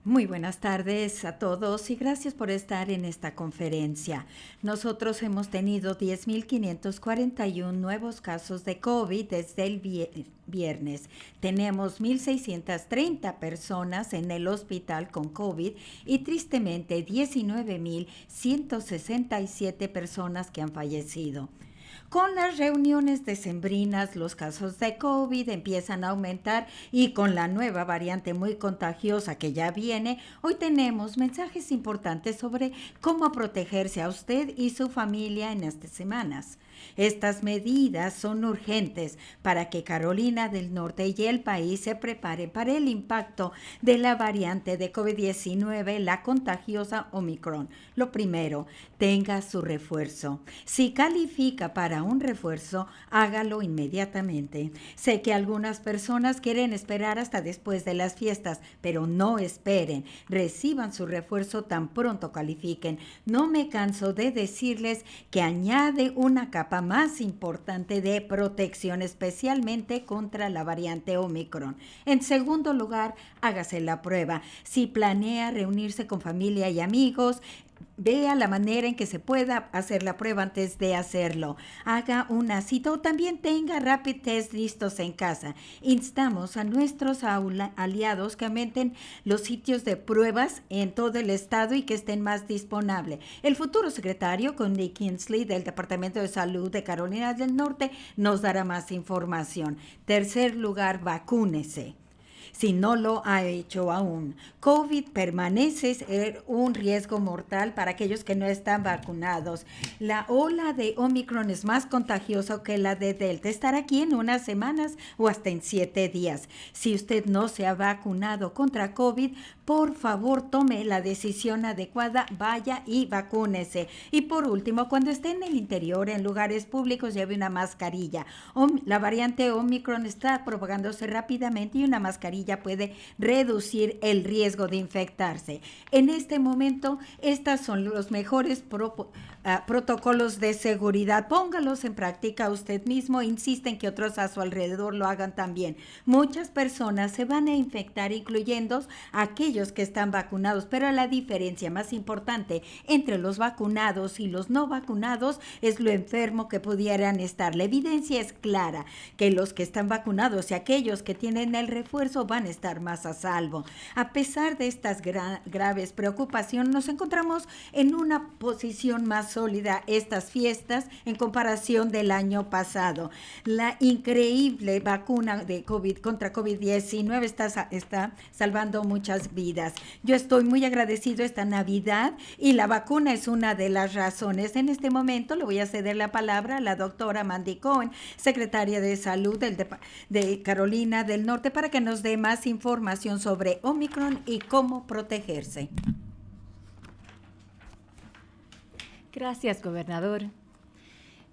Muy buenas tardes a todos y gracias por estar en esta conferencia. Nosotros hemos tenido 10.541 nuevos casos de COVID desde el viernes. Tenemos 1.630 personas en el hospital con COVID y tristemente 19.167 personas que han fallecido. Con las reuniones decembrinas, los casos de COVID empiezan a aumentar y con la nueva variante muy contagiosa que ya viene, hoy tenemos mensajes importantes sobre cómo protegerse a usted y su familia en estas semanas. Estas medidas son urgentes para que Carolina del Norte y el país se preparen para el impacto de la variante de COVID-19, la contagiosa Omicron. Lo primero, tenga su refuerzo. Si califica para un refuerzo, hágalo inmediatamente. Sé que algunas personas quieren esperar hasta después de las fiestas, pero no esperen. Reciban su refuerzo tan pronto califiquen. No me canso de decirles que añade una capa más importante de protección, especialmente contra la variante Omicron. En segundo lugar, hágase la prueba. Si planea reunirse con familia y amigos, vea la manera en que se pueda hacer la prueba antes de hacerlo. Haga una cita o también tenga rapid test listos en casa. Instamos a nuestros aliados que aumenten los sitios de pruebas en todo el estado y que estén más disponibles. El futuro secretario, Connie Kingsley, del Departamento de Salud de Carolina del Norte, nos dará más información. Tercer lugar, vacúnese. Si no lo ha hecho aún, COVID permanece ser un riesgo mortal para aquellos que no están vacunados. La ola de Omicron es más contagiosa que la de Delta. Estará aquí en unas semanas o hasta en 7 días. Si usted no se ha vacunado contra COVID, por favor tome la decisión adecuada, vaya y vacúnese. Y por último, cuando esté en el interior, en lugares públicos, lleve una mascarilla. La variante Omicron está propagándose rápidamente y una mascarilla puede reducir el riesgo de infectarse. En este momento, estos son los mejores protocolos de seguridad. Póngalos en práctica usted mismo. Insisten que otros a su alrededor lo hagan también. Muchas personas se van a infectar, incluyendo aquellos que están vacunados, pero la diferencia más importante entre los vacunados y los no vacunados es lo enfermo que pudieran estar. La evidencia es clara que los que están vacunados y aquellos que tienen el refuerzo van a estar más a salvo. A pesar de estas graves preocupaciones, nos encontramos en una posición más sólida estas fiestas en comparación del año pasado. La increíble vacuna de COVID contra COVID-19 está salvando muchas vidas. Yo estoy muy agradecido esta Navidad y la vacuna es una de las razones. En este momento le voy a ceder la palabra a la doctora Mandy Cohen, secretaria de Salud de Carolina del Norte, para que nos dé más información sobre Omicron y cómo protegerse. Gracias, gobernador.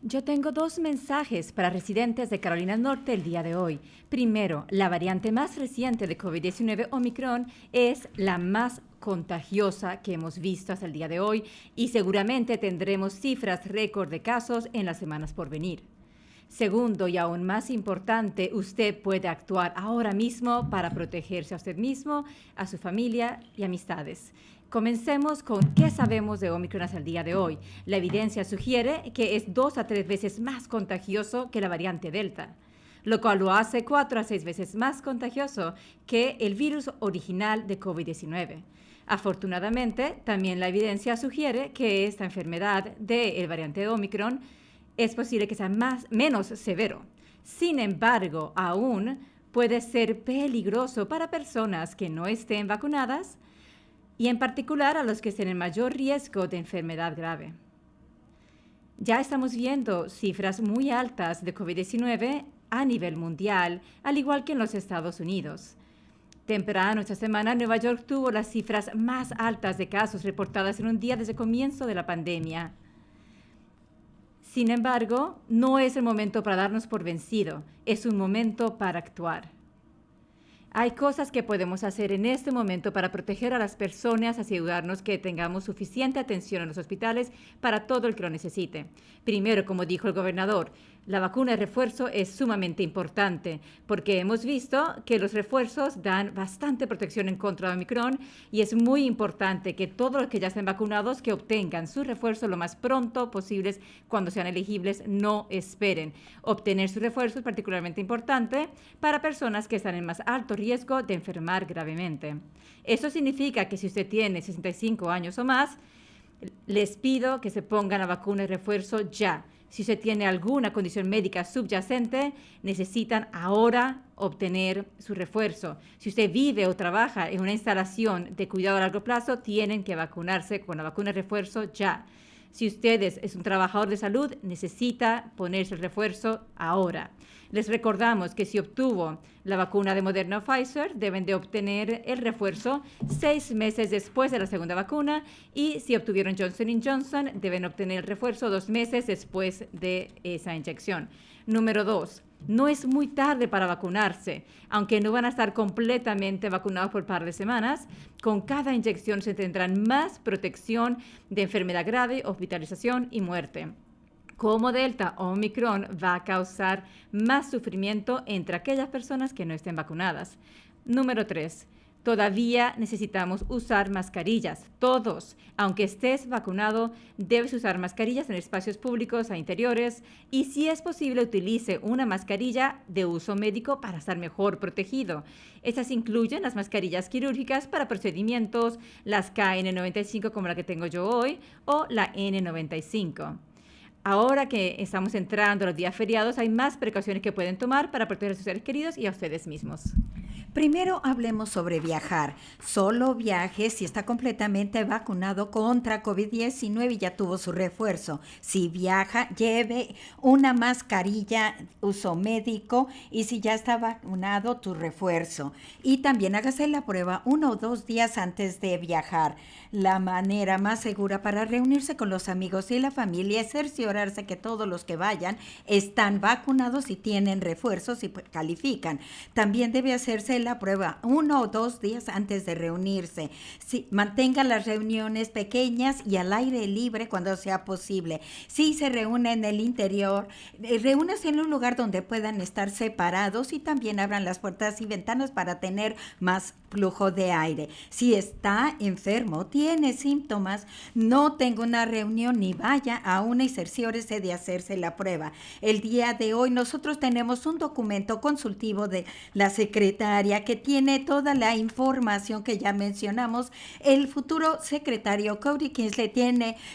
Yo tengo 2 mensajes para residentes de Carolina del Norte el día de hoy. Primero, la variante más reciente de COVID-19, Omicron, es la más contagiosa que hemos visto hasta el día de hoy y seguramente tendremos cifras récord de casos en las semanas por venir. Segundo, y aún más importante, usted puede actuar ahora mismo para protegerse a usted mismo, a su familia y amistades. Comencemos con qué sabemos de Omicron hasta el día de hoy. La evidencia sugiere que es 2 a 3 veces más contagioso que la variante Delta, lo cual lo hace 4 a 6 veces más contagioso que el virus original de COVID-19. Afortunadamente, también la evidencia sugiere que esta enfermedad del variante Omicron es posible que sea menos severo. Sin embargo, aún puede ser peligroso para personas que no estén vacunadas y en particular a los que estén en mayor riesgo de enfermedad grave. Ya estamos viendo cifras muy altas de COVID-19 a nivel mundial, al igual que en los Estados Unidos. Temprano esta semana, Nueva York tuvo las cifras más altas de casos reportadas en un día desde el comienzo de la pandemia. Sin embargo, no es el momento para darnos por vencido, es un momento para actuar. Hay cosas que podemos hacer en este momento para proteger a las personas, asegurarnos que tengamos suficiente atención en los hospitales para todo el que lo necesite. Primero, como dijo el gobernador, La vacuna de refuerzo es sumamente importante porque hemos visto que los refuerzos dan bastante protección en contra de Omicron y es muy importante que todos los que ya estén vacunados que obtengan su refuerzo lo más pronto posible cuando sean elegibles, no esperen. Obtener su refuerzo es particularmente importante para personas que están en más alto riesgo de enfermar gravemente. Eso significa que si usted tiene 65 años o más, les pido que se pongan la vacuna de refuerzo ya. Si usted tiene alguna condición médica subyacente, necesitan ahora obtener su refuerzo. Si usted vive o trabaja en una instalación de cuidado a largo plazo, tienen que vacunarse con la vacuna de refuerzo ya. Si usted es un trabajador de salud, necesita ponerse el refuerzo ahora. Les recordamos que si obtuvo la vacuna de Moderna o Pfizer, deben de obtener el refuerzo 6 meses después de la segunda vacuna y si obtuvieron Johnson & Johnson, deben obtener el refuerzo 2 meses después de esa inyección. Número 2. No es muy tarde para vacunarse, aunque no van a estar completamente vacunados por un par de semanas. Con cada inyección se tendrán más protección de enfermedad grave, hospitalización y muerte. Como Delta o Omicron va a causar más sufrimiento entre aquellas personas que no estén vacunadas. Número 3. Todavía necesitamos usar mascarillas, todos. Aunque estés vacunado, debes usar mascarillas en espacios públicos e interiores y si es posible utilice una mascarilla de uso médico para estar mejor protegido. Estas incluyen las mascarillas quirúrgicas para procedimientos, las KN95 como la que tengo yo hoy o la N95. Ahora que estamos entrando a los días feriados, hay más precauciones que pueden tomar para proteger a sus seres queridos y a ustedes mismos. Primero hablemos sobre viajar. Solo viaje si está completamente vacunado contra COVID-19 y ya tuvo su refuerzo. Si viaja, lleve una mascarilla, uso médico y si ya está vacunado, tu refuerzo. Y también hágase la prueba 1 o 2 días antes de viajar. La manera más segura para reunirse con los amigos y la familia es cerciorarse que todos los que vayan están vacunados y tienen refuerzos y califican. También debe hacerse la prueba 1 o 2 días antes de reunirse. Sí, mantenga las reuniones pequeñas y al aire libre cuando sea posible. Si se reúne en el interior, reúnase en un lugar donde puedan estar separados y también abran las puertas y ventanas para tener más flujo de aire. Si está enfermo, tiene síntomas, no tenga una reunión ni vaya a una y cerciórese de hacerse la prueba. El día de hoy nosotros tenemos un documento consultivo de la secretaria que tiene toda la información que ya mencionamos. El futuro secretario Cody Kingsley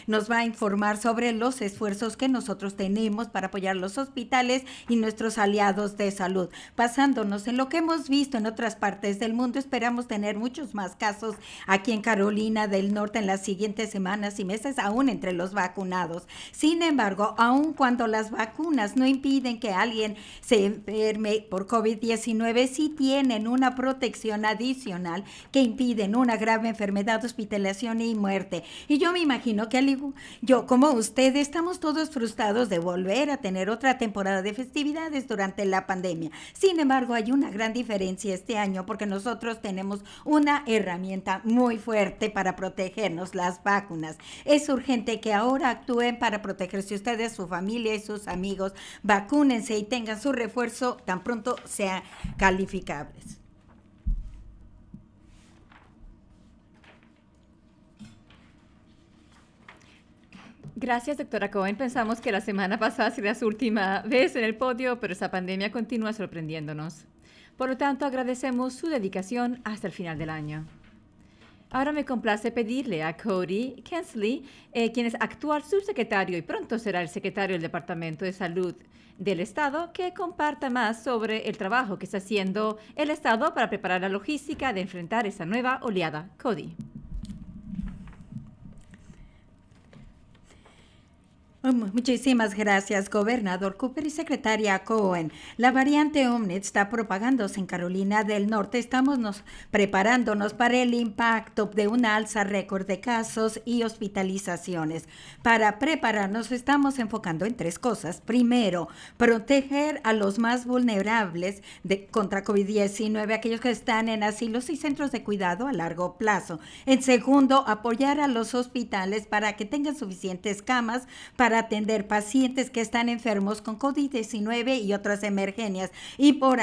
nos va a informar sobre los esfuerzos que nosotros tenemos para apoyar los hospitales y nuestros aliados de salud. Basándonos en lo que hemos visto en otras partes del mundo, esperamos tener muchos más casos aquí en Carolina del Norte en las siguientes semanas y meses, aún entre los vacunados. Sin embargo, aun cuando las vacunas no impiden que alguien se enferme por COVID-19, sí tienen una protección adicional que impiden una grave enfermedad, hospitalización y muerte. Y yo me imagino que yo como usted estamos todos frustrados de volver a tener otra temporada de festividades durante la pandemia. Sin embargo, hay una gran diferencia este año porque nosotros tenemos una herramienta muy fuerte para protegernos, las vacunas. Es urgente que ahora actúen para protegerse ustedes, su familia y sus amigos. Vacúnense y tengan su refuerzo tan pronto sean calificables. Gracias, doctora Cohen. Pensamos que la semana pasada sería su última vez en el podio, pero esa pandemia continúa sorprendiéndonos. Por lo tanto, agradecemos su dedicación hasta el final del año. Ahora me complace pedirle a Cody Kingsley, quien es actual subsecretario y pronto será el secretario del Departamento de Salud del Estado, que comparta más sobre el trabajo que está haciendo el Estado para preparar la logística de enfrentar esa nueva oleada. Cody. Muchísimas gracias, gobernador Cooper y secretaria Cohen. La variante Omicron está propagándose en Carolina del Norte. Estamos preparándonos para el impacto de una alza récord de casos y hospitalizaciones. Para prepararnos estamos enfocando en 3 cosas. Primero, proteger a los más vulnerables contra COVID-19, aquellos que están en asilos y centros de cuidado a largo plazo. En segundo, apoyar a los hospitales para que tengan suficientes camas para para atender pacientes que están enfermos con COVID-19 y otras emergencias. Y por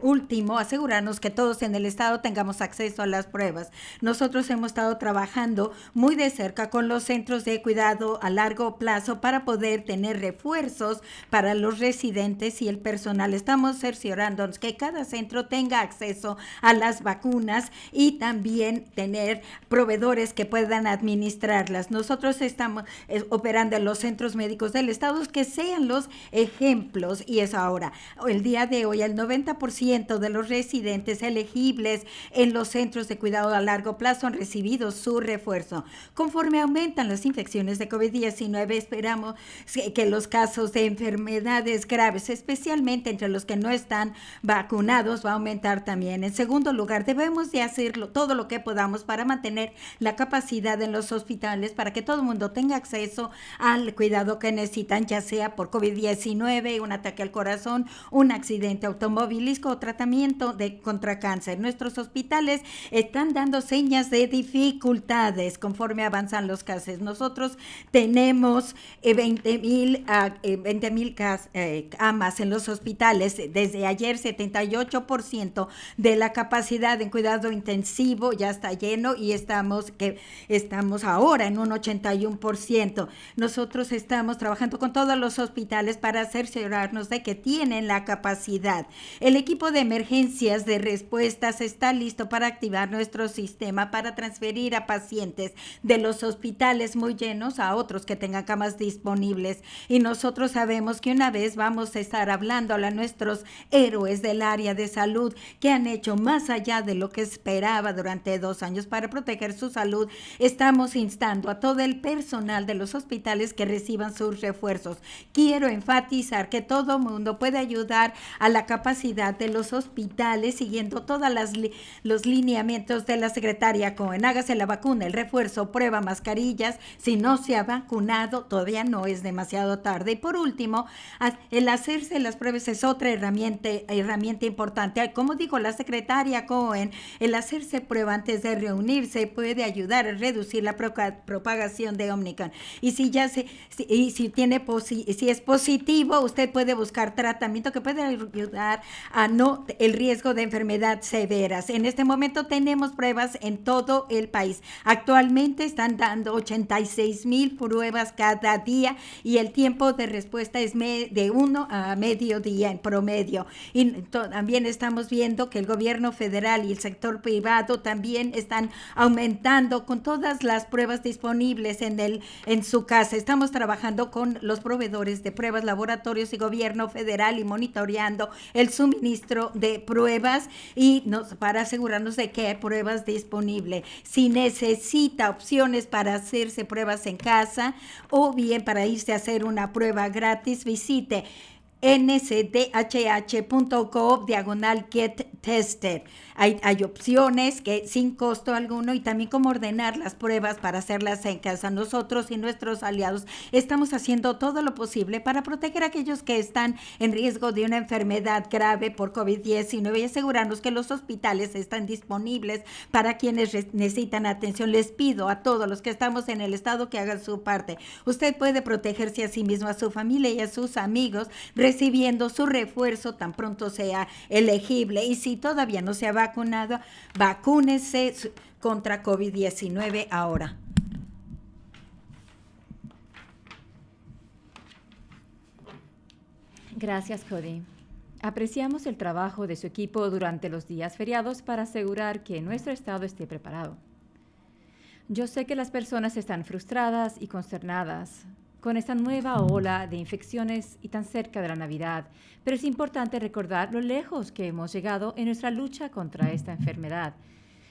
último, asegurarnos que todos en el estado tengamos acceso a las pruebas. Nosotros hemos estado trabajando muy de cerca con los centros de cuidado a largo plazo para poder tener refuerzos para los residentes y el personal. Estamos cerciorándonos que cada centro tenga acceso a las vacunas y también tener proveedores que puedan administrarlas. Nosotros estamos operando en los centros médicos del estado que sean los ejemplos, y es ahora. El día de hoy el 90% de los residentes elegibles en los centros de cuidado a largo plazo han recibido su refuerzo. Conforme aumentan las infecciones de COVID-19, esperamos que los casos de enfermedades graves, especialmente entre los que no están vacunados, va a aumentar también. En segundo lugar, debemos de hacerlo todo lo que podamos para mantener la capacidad en los hospitales para que todo el mundo tenga acceso al cuidado que necesitan, ya sea por COVID-19, un ataque al corazón, un accidente automovilístico o tratamiento contra cáncer. Nuestros hospitales están dando señas de dificultades conforme avanzan los casos. Nosotros tenemos 20,000 camas en los hospitales. Desde ayer 78% de la capacidad en cuidado intensivo ya está lleno y estamos ahora en un 81%. Nosotros estamos trabajando con todos los hospitales para cerciorarnos de que tienen la capacidad. El equipo de emergencias de respuestas está listo para activar nuestro sistema para transferir a pacientes de los hospitales muy llenos a otros que tengan camas disponibles. Y nosotros sabemos que una vez vamos a estar hablando a nuestros héroes del área de salud que han hecho más allá de lo que esperaba durante 2 años para proteger su salud. Estamos instando a todo el personal de los hospitales que reciban sus refuerzos. Quiero enfatizar que todo mundo puede ayudar a la capacidad de los hospitales siguiendo todos los lineamientos de la secretaria Cohen. Hágase la vacuna, el refuerzo, prueba mascarillas. Si no se ha vacunado, todavía no es demasiado tarde. Y por último, el hacerse las pruebas es otra herramienta importante. Como dijo la secretaria Cohen, el hacerse prueba antes de reunirse puede ayudar a reducir la propagación de Omicron. Y si es positivo, usted puede buscar tratamiento que puede ayudar a el riesgo de enfermedad severas. En este momento tenemos pruebas en todo el país. Actualmente están dando 86,000 pruebas cada día y el tiempo de respuesta es de 1 a mediodía en promedio. Y también estamos viendo que el gobierno federal y el sector privado también están aumentando con todas las pruebas disponibles en su casa. Estamos trabajando con los proveedores de pruebas, laboratorios y gobierno federal y monitoreando el suministro de pruebas para asegurarnos de que hay pruebas disponibles. Si necesita opciones para hacerse pruebas en casa o bien para irse a hacer una prueba gratis, visite nsdhh.gov/get tested. Hay opciones que sin costo alguno y también cómo ordenar las pruebas para hacerlas en casa. Nosotros y nuestros aliados estamos haciendo todo lo posible para proteger a aquellos que están en riesgo de una enfermedad grave por COVID-19 y asegurarnos que los hospitales están disponibles para quienes necesitan atención. Les pido a todos los que estamos en el estado que hagan su parte. Usted puede protegerse a sí mismo, a su familia y a sus amigos recibiendo su refuerzo tan pronto sea elegible. Y si todavía no se ha vacunado, vacúnese contra COVID-19 ahora. Gracias, Cody. Apreciamos el trabajo de su equipo durante los días feriados para asegurar que nuestro estado esté preparado. Yo sé que las personas están frustradas y consternadas con esta nueva ola de infecciones y tan cerca de la Navidad, pero es importante recordar lo lejos que hemos llegado en nuestra lucha contra esta enfermedad.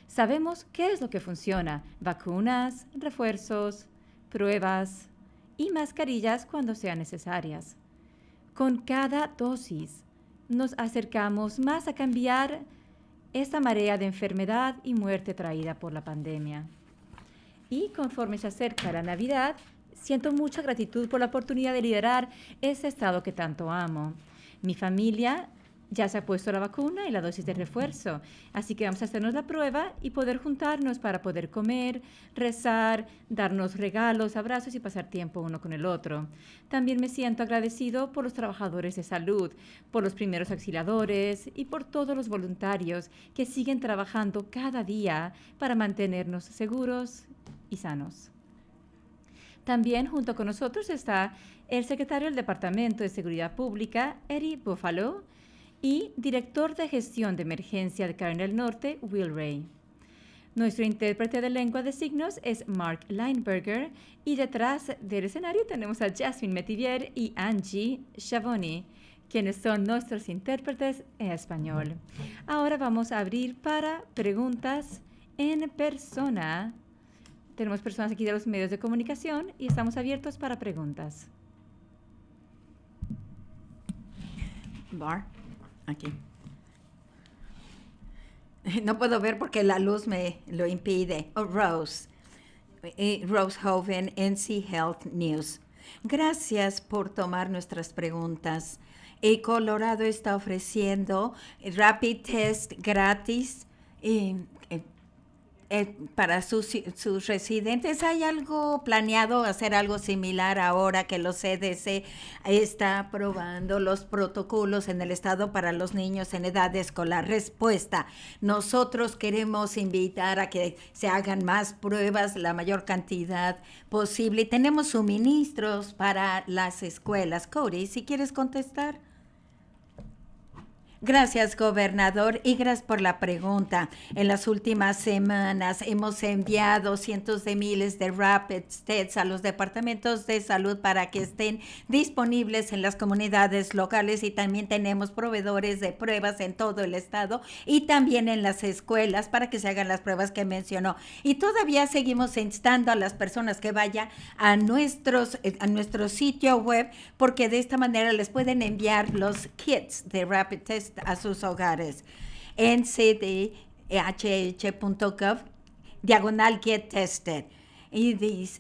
Sabemos qué es lo que funciona: vacunas, refuerzos, pruebas y mascarillas cuando sean necesarias. Con cada dosis nos acercamos más a cambiar esta marea de enfermedad y muerte traída por la pandemia. Y conforme se acerca la Navidad, siento mucha gratitud por la oportunidad de liderar ese estado que tanto amo. Mi familia Ya se ha puesto la vacuna y la dosis de refuerzo, así que vamos a hacernos la prueba y poder juntarnos para poder comer, rezar, darnos regalos, abrazos y pasar tiempo uno con el otro. También me siento agradecido por los trabajadores de salud, por los primeros auxiliadores y por todos los voluntarios que siguen trabajando cada día para mantenernos seguros y sanos. También junto con nosotros está el secretario del Departamento de Seguridad Pública, Eddie Buffalo, y director de gestión de emergencia de Carolina del Norte, Will Ray. Nuestro intérprete de lengua de signos es Mark Lineberger y detrás del escenario tenemos a Jasmine Metivier y Angie Schiavoni, quienes son nuestros intérpretes en español. Ahora vamos a abrir para preguntas en persona. Tenemos personas aquí de los medios de comunicación y estamos abiertos para preguntas. Bar. Aquí. No puedo ver porque la luz me lo impide. Rose. Rose Hoven, NC Health News. Gracias por tomar nuestras preguntas. Colorado está ofreciendo rapid test gratis para sus residentes. ¿Hay algo planeado hacer algo similar ahora que los CDC está aprobando los protocolos en el estado para los niños en edad escolar? Respuesta: nosotros queremos invitar a que se hagan más pruebas, la mayor cantidad posible. Y tenemos suministros para las escuelas. Cody, si quieres contestar. Gracias, gobernador, y gracias por la pregunta. En las últimas semanas hemos enviado cientos de miles de rapid tests a los departamentos de salud para que estén disponibles en las comunidades locales, y también tenemos proveedores de pruebas en todo el estado y también en las escuelas para que se hagan las pruebas que mencionó. Y todavía seguimos instando a las personas que vayan a nuestro sitio web, porque de esta manera les pueden enviar los kits de rapid test a sus hogares. En cdhh.gov/get tested. Y dice,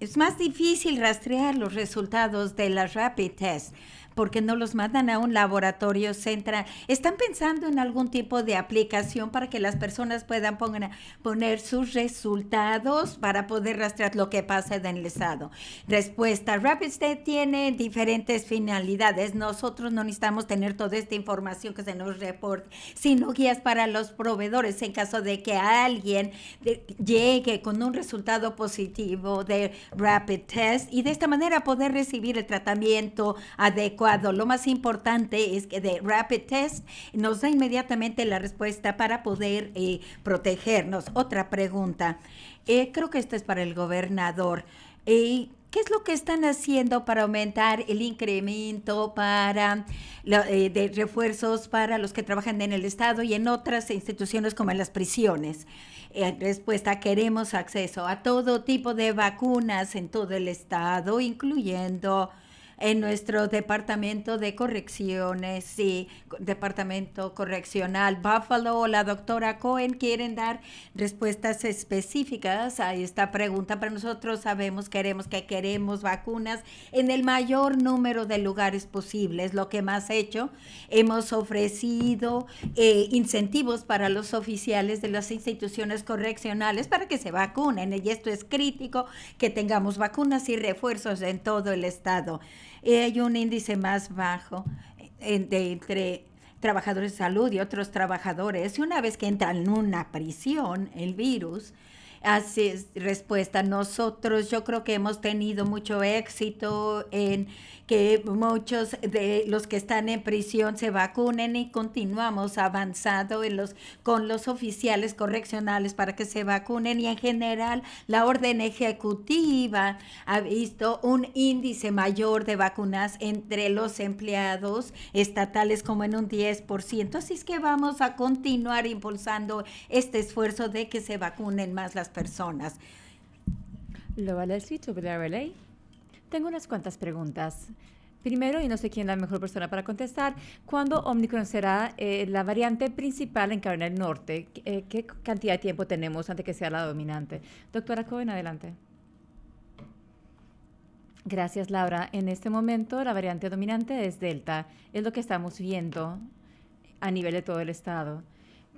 es más difícil rastrear los resultados de las rapid tests porque no los mandan a un laboratorio central. ¿Están pensando en algún tipo de aplicación para que las personas puedan poner sus resultados para poder rastrear lo que pasa en el estado? Respuesta: Rapid Test tiene diferentes finalidades. Nosotros no necesitamos tener toda esta información que se nos reporte, sino guías para los proveedores en caso de que alguien llegue con un resultado positivo de Rapid Test, y de esta manera poder recibir el tratamiento adecuado. Lo más importante es que de Rapid Test nos da inmediatamente la respuesta para poder protegernos. Otra pregunta, creo que esta es para el gobernador. ¿Qué es lo que están haciendo para aumentar el incremento de refuerzos para los que trabajan en el estado y en otras instituciones como en las prisiones? Respuesta: queremos acceso a todo tipo de vacunas en todo el estado, incluyendo en nuestro departamento de correcciones y departamento correccional Buffalo. La doctora Cohen quieren dar respuestas específicas a esta pregunta, pero nosotros queremos vacunas en el mayor número de lugares posibles. Lo que hemos hecho, hemos ofrecido incentivos para los oficiales de las instituciones correccionales para que se vacunen, y esto es crítico, que tengamos vacunas y refuerzos en todo el estado. Hay un índice más bajo entre trabajadores de salud y otros trabajadores. Y una vez que entra en una prisión el virus, así es. Respuesta: nosotros, yo creo que hemos tenido mucho éxito en que muchos de los que están en prisión se vacunen, y continuamos avanzando con los oficiales correccionales para que se vacunen, y en general la orden ejecutiva ha visto un índice mayor de vacunas entre los empleados estatales como en un 10%, así es que vamos a continuar impulsando este esfuerzo de que se vacunen más las personas. Laura Leslie, WRLA. Tengo unas cuantas preguntas. Primero, y no sé quién es la mejor persona para contestar, ¿cuándo Omicron será la variante principal en Carolina del Norte? ¿Qué cantidad de tiempo tenemos antes que sea la dominante? Doctora Cohen, adelante. Gracias, Laura. En este momento, la variante dominante es Delta. Es lo que estamos viendo a nivel de todo el estado.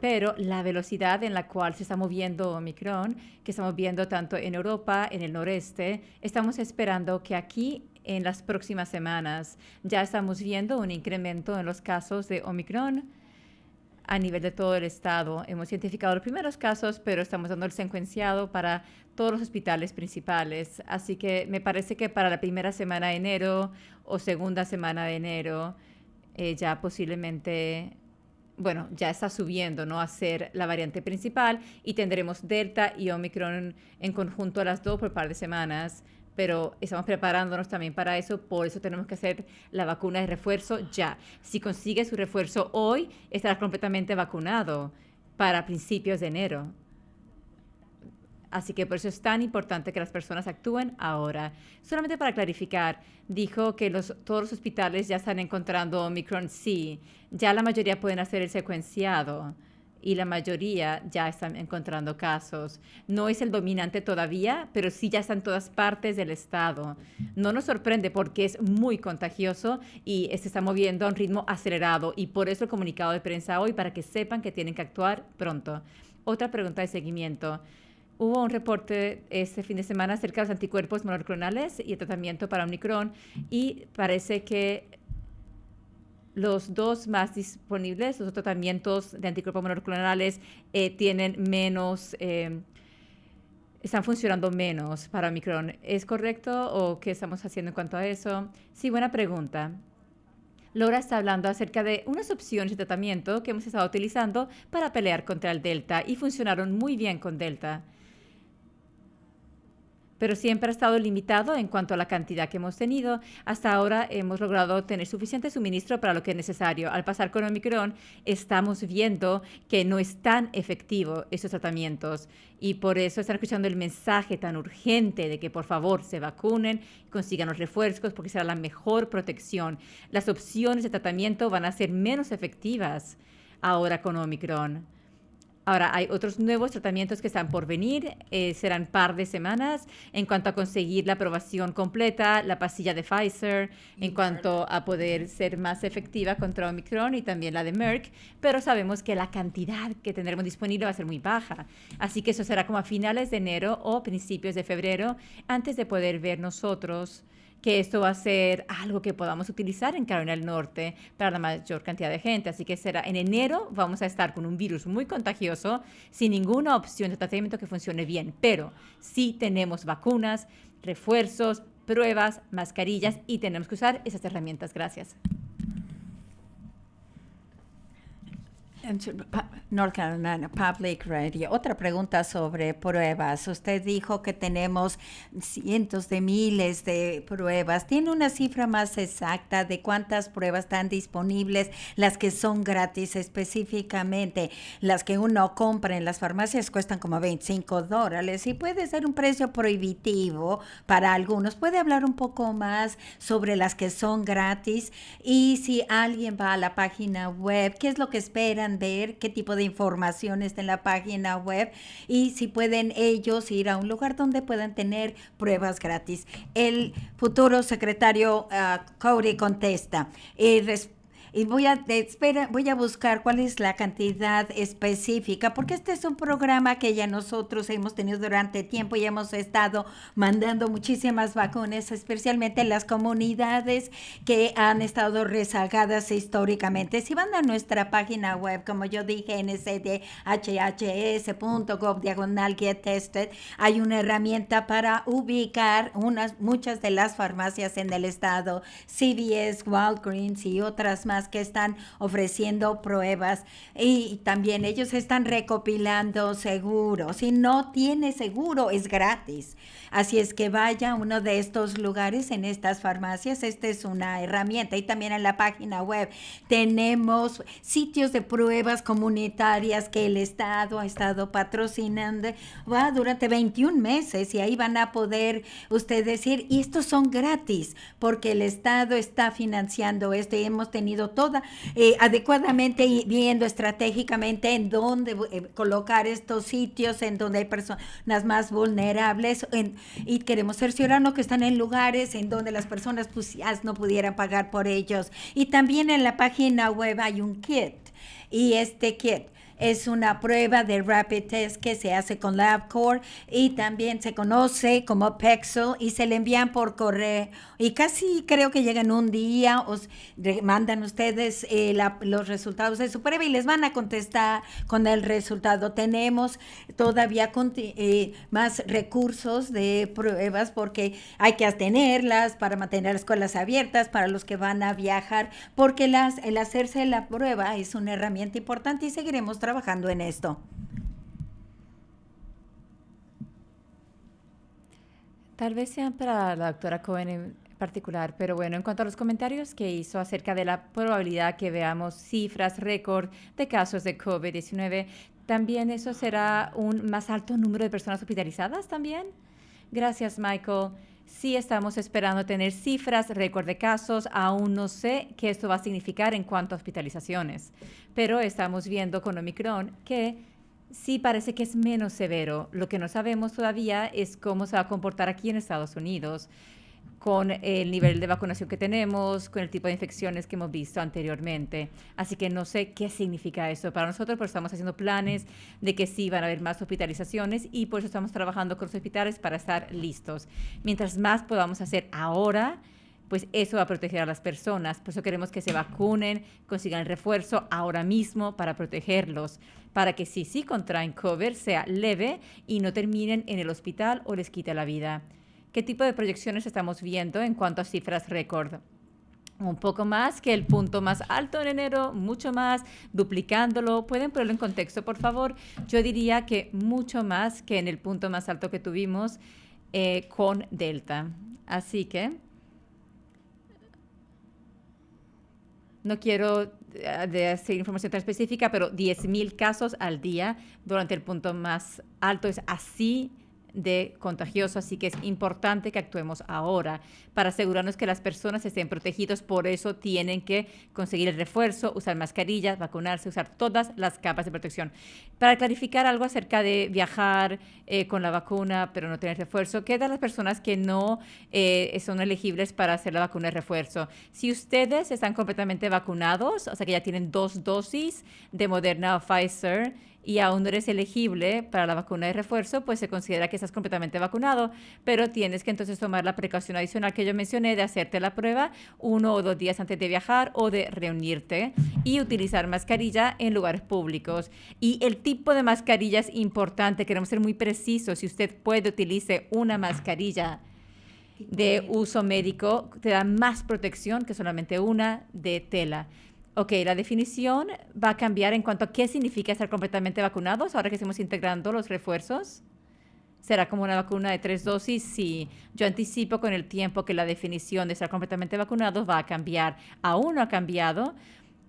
Pero la velocidad en la cual se está moviendo Omicron, que estamos viendo tanto en Europa, en el noreste, estamos esperando que aquí en las próximas semanas ya estamos viendo un incremento en los casos de Omicron a nivel de todo el estado. Hemos identificado los primeros casos, pero estamos dando el secuenciado para todos los hospitales principales. Así que me parece que para la primera semana de enero o segunda semana de enero, ya posiblemente, bueno, ya está subiendo, ¿no?, a ser la variante principal y tendremos Delta y Omicron en conjunto a las dos por un par de semanas. Pero estamos preparándonos también para eso, por eso tenemos que hacer la vacuna de refuerzo ya. Si consigues su refuerzo hoy, estarás completamente vacunado para principios de enero. Así que por eso es tan importante que las personas actúen ahora. Solamente para clarificar, dijo que todos los hospitales ya están encontrando Omicron, sí. Ya la mayoría pueden hacer el secuenciado y la mayoría ya están encontrando casos. No es el dominante todavía, pero sí ya está en todas partes del estado. No nos sorprende porque es muy contagioso y se está moviendo a un ritmo acelerado, y por eso el comunicado de prensa hoy, para que sepan que tienen que actuar pronto. Otra pregunta de seguimiento. Hubo un reporte este fin de semana acerca de los anticuerpos monoclonales y el tratamiento para Omicron, y parece que los dos más disponibles, los tratamientos de anticuerpos monoclonales, tienen menos, están funcionando menos para Omicron. ¿Es correcto o qué estamos haciendo en cuanto a eso? Sí, buena pregunta. Laura está hablando acerca de unas opciones de tratamiento que hemos estado utilizando para pelear contra el Delta y funcionaron muy bien con Delta. Pero siempre ha estado limitado en cuanto a la cantidad que hemos tenido. Hasta ahora hemos logrado tener suficiente suministro para lo que es necesario. Al pasar con Omicron, estamos viendo que no es tan efectivo esos tratamientos, y por eso están escuchando el mensaje tan urgente de que por favor se vacunen, consigan los refuerzos, porque será la mejor protección. Las opciones de tratamiento van a ser menos efectivas ahora con Omicron. Ahora, hay otros nuevos tratamientos que están por venir, serán par de semanas en cuanto a conseguir la aprobación completa, la pastilla de Pfizer, en cuanto a poder ser más efectiva contra Omicron, y también la de Merck, pero sabemos que la cantidad que tendremos disponible va a ser muy baja. Así que eso será como a finales de enero o principios de febrero, antes de poder ver nosotros que esto va a ser algo que podamos utilizar en Carolina del Norte para la mayor cantidad de gente. Así que será en enero, vamos a estar con un virus muy contagioso, sin ninguna opción de tratamiento que funcione bien. Pero sí tenemos vacunas, refuerzos, pruebas, mascarillas, y tenemos que usar esas herramientas. Gracias. North Carolina Public Radio. Otra pregunta sobre pruebas. Usted dijo que tenemos cientos de miles de pruebas. ¿Tiene una cifra más exacta de cuántas pruebas están disponibles, las que son gratis específicamente? Las que uno compra en las farmacias cuestan como $25 y puede ser un precio prohibitivo para algunos. ¿Puede hablar un poco más sobre las que son gratis? Y si alguien va a la página web, ¿qué es lo que esperan ver? ¿Qué tipo de información está en la página web? Y si pueden ellos ir a un lugar donde puedan tener pruebas gratis. El futuro secretario Cody contesta. Y voy a buscar cuál es la cantidad específica, porque este es un programa que ya nosotros hemos tenido durante tiempo y hemos estado mandando muchísimas vacunas, especialmente en las comunidades que han estado rezagadas históricamente. Si van a nuestra página web, como yo dije, ncdhhs.gov/get-tested, hay una herramienta para ubicar muchas de las farmacias en el estado, CVS, Walgreens y otras más que están ofreciendo pruebas, y también ellos están recopilando seguros. Si no tiene seguro, es gratis. Así es que vaya a uno de estos lugares, en estas farmacias. Esta es una herramienta. Y también en la página web tenemos sitios de pruebas comunitarias que el Estado ha estado patrocinando durante 21 meses, y ahí van a poder ustedes decir, y estos son gratis porque el Estado está financiando esto, y hemos tenido adecuadamente y viendo estratégicamente en dónde colocar estos sitios, en donde hay personas más vulnerables, y queremos cerciorarnos que están en lugares en donde las personas pues ya no pudieran pagar por ellos. Y también en la página web hay un kit, y este kit es una prueba de rapid test que se hace con LabCorp y también se conoce como Pexel, y se le envían por correo y casi creo que llegan un día, os mandan ustedes los resultados de su prueba y les van a contestar con el resultado. Tenemos todavía más recursos de pruebas porque hay que tenerlas para mantener las escuelas abiertas para los que van a viajar, porque el hacerse la prueba es una herramienta importante y seguiremos trabajando en esto. Tal vez sean para la doctora Cohen en particular, pero bueno, en cuanto a los comentarios que hizo acerca de la probabilidad que veamos cifras récord de casos de COVID-19, ¿también eso será un más alto número de personas hospitalizadas también? Gracias, Michael. Sí estamos esperando tener cifras récord de casos. Aún no sé qué esto va a significar en cuanto a hospitalizaciones, pero estamos viendo con Omicron que sí parece que es menos severo. Lo que no sabemos todavía es cómo se va a comportar aquí en Estados Unidos, con el nivel de vacunación que tenemos, con el tipo de infecciones que hemos visto anteriormente. Así que no sé qué significa eso para nosotros, pero estamos haciendo planes de que sí van a haber más hospitalizaciones y por eso estamos trabajando con los hospitales para estar listos. Mientras más podamos hacer ahora, pues eso va a proteger a las personas. Por eso queremos que se vacunen, consigan el refuerzo ahora mismo para protegerlos, para que si sí contraen COVID sea leve y no terminen en el hospital o les quite la vida. ¿Qué tipo de proyecciones estamos viendo en cuanto a cifras récord? Un poco más que el punto más alto en enero, mucho más, duplicándolo. ¿Pueden ponerlo en contexto, por favor? Yo diría que mucho más que en el punto más alto que tuvimos con Delta. Así que no quiero decir información tan específica, pero 10,000 casos al día durante el punto más alto es así de contagioso, así que es importante que actuemos ahora para asegurarnos que las personas estén protegidas. Por eso tienen que conseguir el refuerzo, usar mascarillas, vacunarse, usar todas las capas de protección. Para clarificar algo acerca de viajar con la vacuna pero no tener refuerzo, ¿qué de las personas que no son elegibles para hacer la vacuna de refuerzo? Si ustedes están completamente vacunados, o sea que ya tienen 2 dosis de Moderna o Pfizer, y aún no eres elegible para la vacuna de refuerzo, pues se considera que estás completamente vacunado, pero tienes que entonces tomar la precaución adicional que yo mencioné de hacerte la prueba 1 o 2 días antes de viajar o de reunirte y utilizar mascarilla en lugares públicos. Y el tipo de mascarilla es importante, queremos ser muy precisos. Si usted puede, utilice una mascarilla de uso médico, te da más protección que solamente una de tela. Ok, la definición va a cambiar en cuanto a qué significa estar completamente vacunados ahora que estamos integrando los refuerzos. ¿Será como una vacuna de 3 dosis? Sí, yo anticipo con el tiempo que la definición de estar completamente vacunados va a cambiar. Aún no ha cambiado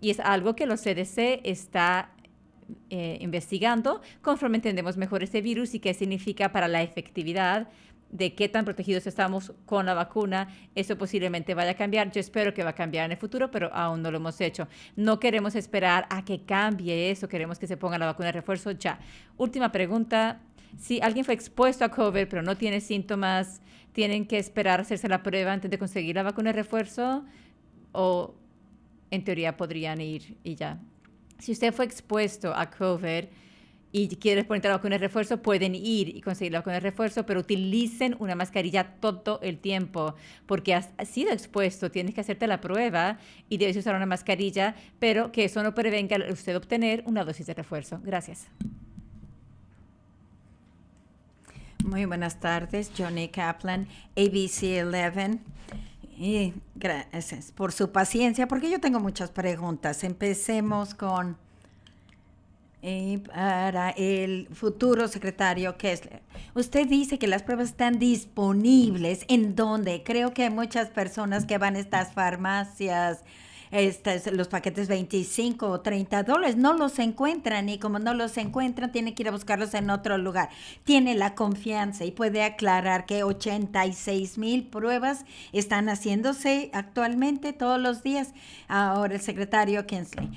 y es algo que los CDC está investigando conforme entendemos mejor este virus y qué significa para la efectividad de qué tan protegidos estamos con la vacuna. Eso posiblemente vaya a cambiar. Yo espero que va a cambiar en el futuro, pero aún no lo hemos hecho. No queremos esperar a que cambie eso. Queremos que se ponga la vacuna de refuerzo ya. Última pregunta. Si alguien fue expuesto a COVID, pero no tiene síntomas, ¿tienen que esperar a hacerse la prueba antes de conseguir la vacuna de refuerzo? ¿O en teoría podrían ir y ya? Si usted fue expuesto a COVID y quieren ponerte la vacuna de refuerzo, pueden ir y conseguir la vacuna de refuerzo, pero utilicen una mascarilla todo el tiempo, porque has sido expuesto, tienes que hacerte la prueba y debes usar una mascarilla, pero que eso no prevenga usted obtener una dosis de refuerzo. Gracias. Muy buenas tardes, Johnny Kaplan, ABC 11. Y gracias por su paciencia, porque yo tengo muchas preguntas. Empecemos con... para el futuro secretario Kessler. Usted dice que las pruebas están disponibles. ¿En dónde? Creo que hay muchas personas que van a estas farmacias los paquetes 25 o $30, no los encuentran, y como no los encuentran, tienen que ir a buscarlos en otro lugar. Tiene la confianza y puede aclarar que 86,000 pruebas están haciéndose actualmente todos los días. Ahora el secretario Kinsley,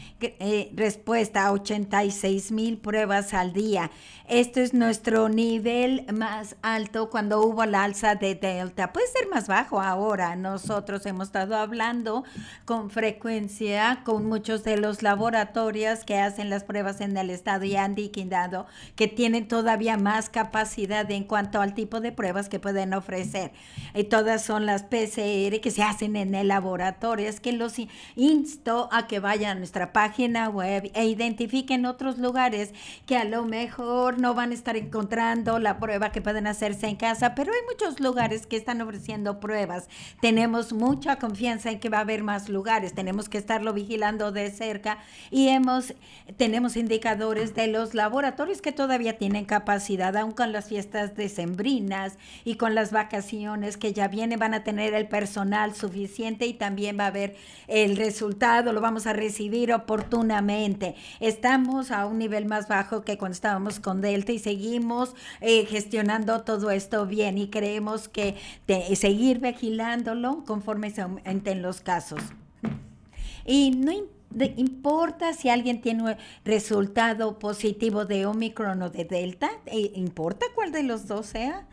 respuesta: 86,000 pruebas al día. Esto es nuestro nivel más alto cuando hubo la alza de Delta. Puede ser más bajo ahora. Nosotros hemos estado hablando con frecuencia con muchos de los laboratorios que hacen las pruebas en el estado y han indicado que tienen todavía más capacidad en cuanto al tipo de pruebas que pueden ofrecer. Y todas son las PCR que se hacen en el laboratorio. Es que los insto a que vayan a nuestra página web e identifiquen otros lugares que a lo mejor no van a estar encontrando la prueba que pueden hacerse en casa, pero hay muchos lugares que están ofreciendo pruebas. Tenemos mucha confianza en que va a haber más lugares. Tenemos que estarlo vigilando de cerca y tenemos indicadores de los laboratorios que todavía tienen capacidad, aun con las fiestas decembrinas y con las vacaciones que ya vienen, van a tener el personal suficiente y también va a haber el resultado, lo vamos a recibir oportunamente. Estamos a un nivel más bajo que cuando estábamos con Delta y seguimos gestionando todo esto bien y creemos que seguir vigilándolo conforme se aumenten los casos. Y no importa si alguien tiene un resultado positivo de Omicron o de Delta, ¿importa cuál de los dos sea?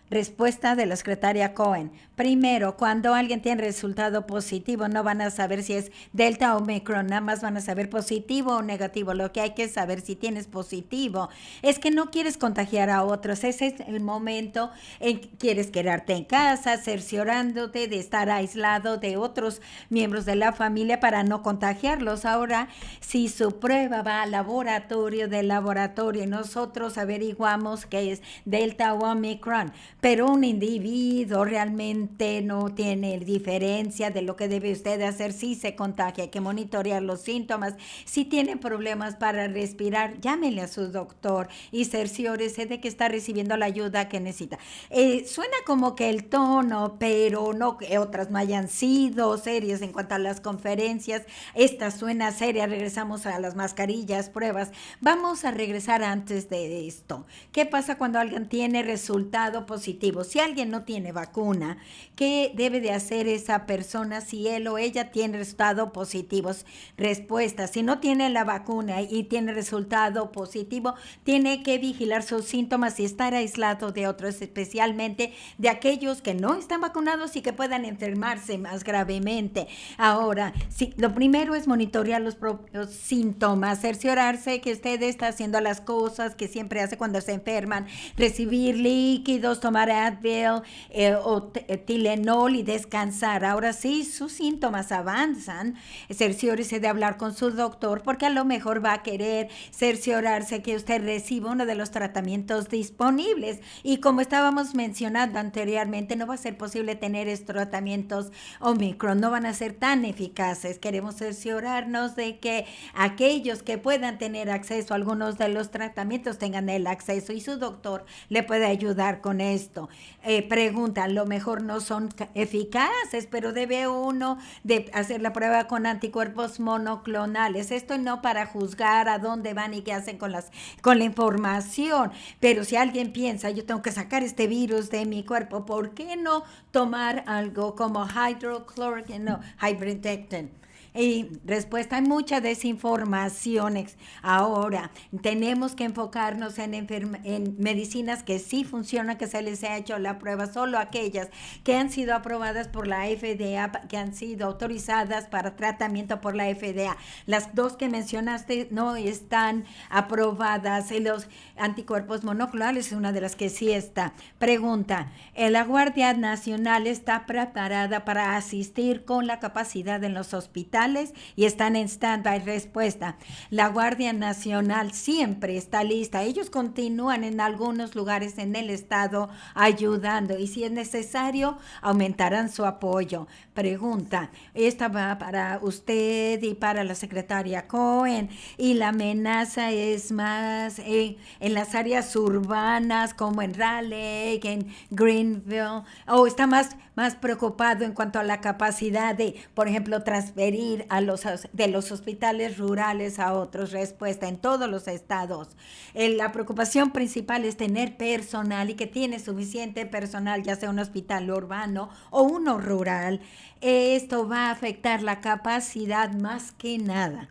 Respuesta de la secretaria Cohen. Primero, cuando alguien tiene resultado positivo, no van a saber si es Delta o Omicron, nada más van a saber positivo o negativo. Lo que hay que saber si tienes positivo es que no quieres contagiar a otros. Ese es el momento en que quieres quedarte en casa, cerciorándote de estar aislado de otros miembros de la familia para no contagiarlos. Ahora, si su prueba va al laboratorio y nosotros averiguamos que es Delta o Omicron, pero un individuo realmente no tiene diferencia de lo que debe usted hacer si se contagia. Hay que monitorear los síntomas. Si tiene problemas para respirar, llámele a su doctor y cerciórese de que está recibiendo la ayuda que necesita. Suena como que el tono, pero no que otras no hayan sido serias en cuanto a las conferencias. Esta suena seria. Regresamos a las mascarillas, pruebas. Vamos a regresar antes de esto. ¿Qué pasa cuando alguien tiene resultado positivo? Si alguien no tiene vacuna, ¿qué debe de hacer esa persona si él o ella tiene resultados positivos? Respuesta: si no tiene la vacuna y tiene resultado positivo, tiene que vigilar sus síntomas y estar aislado de otros, especialmente de aquellos que no están vacunados y que puedan enfermarse más gravemente. Ahora, lo primero es monitorear los propios síntomas, cerciorarse que usted está haciendo las cosas que siempre hace cuando se enferman, recibir líquidos, tomar Advil o Tylenol y descansar. Ahora sí, sus síntomas avanzan, cerciórese de hablar con su doctor porque a lo mejor va a querer cerciorarse que usted reciba uno de los tratamientos disponibles. Y como estábamos mencionando anteriormente, no va a ser posible tener estos tratamientos Omicron, no van a ser tan eficaces. Queremos cerciorarnos de que aquellos que puedan tener acceso a algunos de los tratamientos tengan el acceso y su doctor le puede ayudar con esto. Pregunta: a lo mejor no son eficaces, pero debe uno de hacer la prueba con anticuerpos monoclonales. Esto no para juzgar a dónde van y qué hacen con la información, pero si alguien piensa, yo tengo que sacar este virus de mi cuerpo, ¿por qué no tomar algo como hydrochloroquine, ivermectin? Y respuesta: hay mucha desinformación. Ahora tenemos que enfocarnos en medicinas que sí funcionan, que se les ha hecho la prueba, solo aquellas que han sido aprobadas por la FDA, que han sido autorizadas para tratamiento por la FDA. Las dos que mencionaste no están aprobadas. Los anticuerpos monoclonales es una de las que sí está. Pregunta: ¿la Guardia Nacional está preparada para asistir con la capacidad en los hospitales y están en stand-by? Respuesta: la Guardia Nacional siempre está lista. Ellos continúan en algunos lugares en el estado ayudando y si es necesario aumentarán su apoyo. Pregunta: esta va para usted y para la secretaria Cohen, y la amenaza es más en las áreas urbanas como en Raleigh, en Greenville, o está más preocupado en cuanto a la capacidad de, por ejemplo, transferir ir de los hospitales rurales a otros. Respuesta, en todos los estados. La preocupación principal es tener personal y que tiene suficiente personal, ya sea un hospital urbano o uno rural. Esto va a afectar la capacidad más que nada.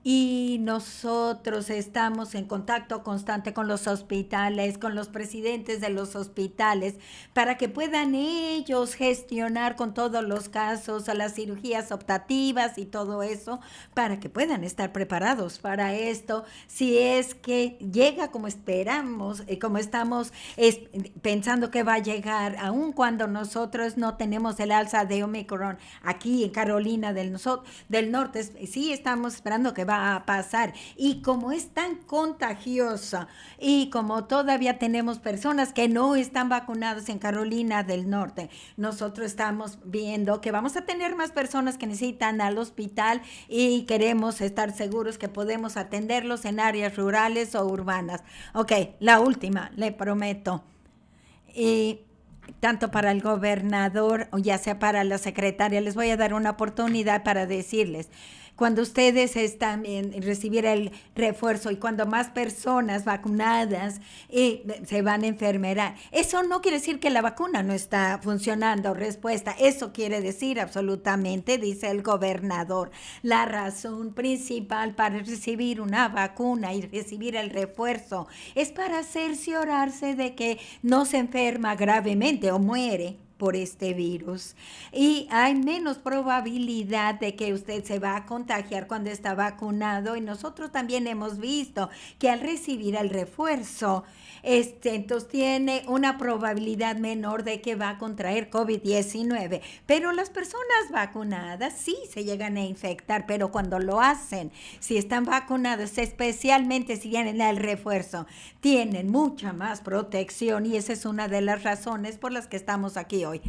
Y nosotros estamos en contacto constante con los hospitales, con los presidentes de los hospitales, para que puedan ellos gestionar con todos los casos a las cirugías optativas y todo eso, para que puedan estar preparados para esto, si es que llega como esperamos, como estamos pensando que va a llegar, aun cuando nosotros no tenemos el alza de Omicron aquí en Carolina del Norte, sí estamos esperando que va a pasar, y como es tan contagiosa y como todavía tenemos personas que no están vacunadas en Carolina del Norte, nosotros estamos viendo que vamos a tener más personas que necesitan al hospital y queremos estar seguros que podemos atenderlos en áreas rurales o urbanas. Ok, la última, le prometo. Y tanto para el gobernador o ya sea para la secretaria, les voy a dar una oportunidad para decirles, cuando ustedes están en recibir el refuerzo y cuando más personas vacunadas se van a enfermar, eso no quiere decir que la vacuna no está funcionando. Respuesta, eso quiere decir absolutamente, dice el gobernador, la razón principal para recibir una vacuna y recibir el refuerzo es para cerciorarse de que no se enferma gravemente o muere por este virus, y hay menos probabilidad de que usted se va a contagiar cuando está vacunado, y nosotros también hemos visto que al recibir el refuerzo, entonces tiene una probabilidad menor de que va a contraer COVID-19, pero las personas vacunadas sí se llegan a infectar, pero cuando lo hacen, si están vacunados, especialmente si tienen el refuerzo, tienen mucha más protección, y esa es una de las razones por las que estamos aquí hoy.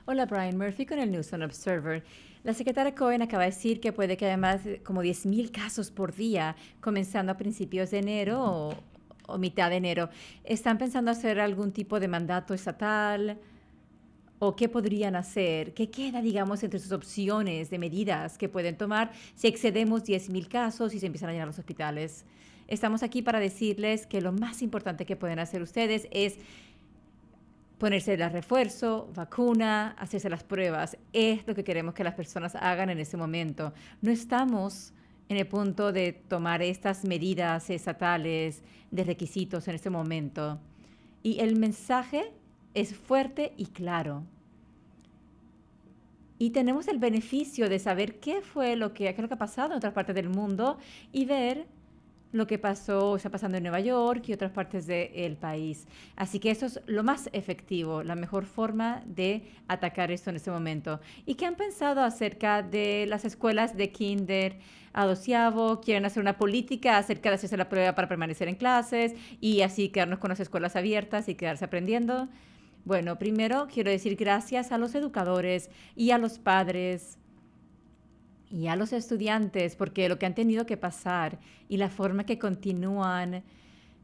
Hola, Brian Murphy con el News and Observer. La secretaria Cohen acaba de decir que puede que haya más como 10,000 casos por día, comenzando a principios de enero o mitad de enero. ¿Están pensando hacer algún tipo de mandato estatal? ¿O qué podrían hacer? ¿Qué queda, digamos, entre sus opciones de medidas que pueden tomar si excedemos 10,000 casos y se empiezan a llenar los hospitales? Estamos aquí para decirles que lo más importante que pueden hacer ustedes es ponerse el refuerzo, vacuna, hacerse las pruebas. Es lo que queremos que las personas hagan en este momento. No estamos en el punto de tomar estas medidas estatales de requisitos en este momento. Y el mensaje es fuerte y claro. Y tenemos el beneficio de saber qué es lo que ha pasado en otras partes del mundo y ver lo que está pasando en Nueva York y otras partes del país. Así que eso es lo más efectivo, la mejor forma de atacar esto en este momento. ¿Y qué han pensado acerca de las escuelas de kinder a 12avo? ¿Quieren hacer una política acerca de hacerse la prueba para permanecer en clases y así quedarnos con las escuelas abiertas y quedarse aprendiendo? Bueno, primero quiero decir gracias a los educadores y a los padres y a los estudiantes, porque lo que han tenido que pasar y la forma que continúan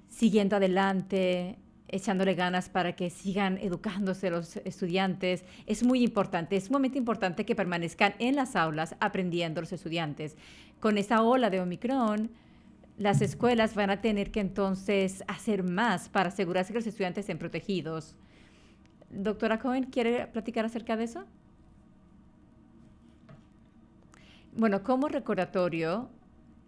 siguiendo adelante, echándole ganas para que sigan educándose los estudiantes, es muy importante. Es sumamente importante que permanezcan en las aulas aprendiendo los estudiantes. Con esta ola de Omicron, las escuelas van a tener que entonces hacer más para asegurarse que los estudiantes estén protegidos. Doctora Cohen, ¿quiere platicar acerca de eso? Bueno, como recordatorio,